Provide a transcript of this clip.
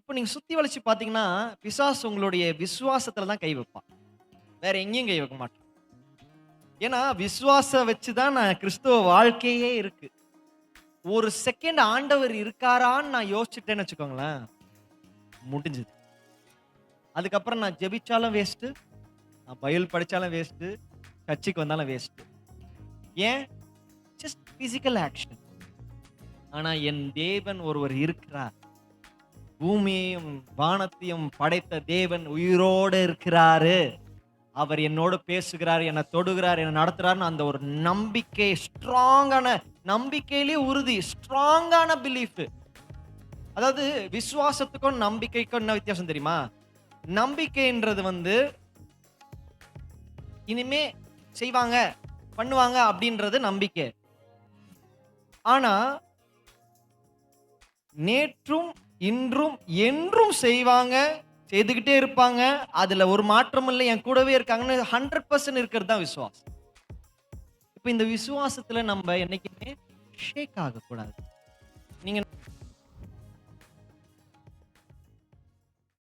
இப்போ நீங்க சுத்தி வளைச்சு பார்த்தீங்கன்னா, பிசாசு உங்களுடைய விசுவாசத்துல தான் கை வைப்பான். வேற எங்கேயும் கை வைக்க மாட்டான். ஏன்னா, விசுவாசம் வச்சு தான் நான் கிறிஸ்துவ வாழ்க்கையே இருக்கு. ஒரு செகண்ட் ஆண்டவர் இருக்காரான்னு நான் யோசிச்சுட்டேன்னு வச்சுக்கோங்களேன், முடிஞ்சுது. அதுக்கப்புறம் நான் ஜெபிச்சாலும் வேஸ்ட்டு, நான் பைபிள் படிச்சாலும் வேஸ்ட்டு, சர்ச்சுக்கு வந்தாலும் வேஸ்ட்டு. ஏன்? Just physical action. ஆனா என் தேவன் ஒருவர் இருக்கிறார். பூமியையும், வானத்தையும் படைத்த தேவன் உயிரோடு இருக்கிறாரு. அவர் என்னோடு பேசுகிறார், என்ன தொடுகிறார், என்ன நடத்துறார்ன்னு அந்த ஒரு நம்பிக்கை, ஸ்ட்ராங்கான நம்பிக்கையிலே உறுதி, ஸ்ட்ராங்கான பிலீஃப். அதாவது விசுவாசத்துக்கும் நம்பிக்கைக்கும் என்ன வித்தியாசம் தெரியுமா? நம்பிக்கைன்றது இனிமே செய்வாங்க, பண்ணுவாங்க அப்படின்றது நம்பிக்கை. ஆனா நேற்றும், இன்றும், என்றும் செய்வாங்க, செய்துகிட்டே இருப்பாங்க. அதுல ஒரு மாற்றமும் இல்ல, என் கூடவே இருக்காங்கன்னு 100% இருக்கிறது தான் விசுவாசம். இப்ப இந்த விசுவாசத்துல நம்ப என்னைக்குமே ஷேக் ஆகக்கூடாது. நீங்க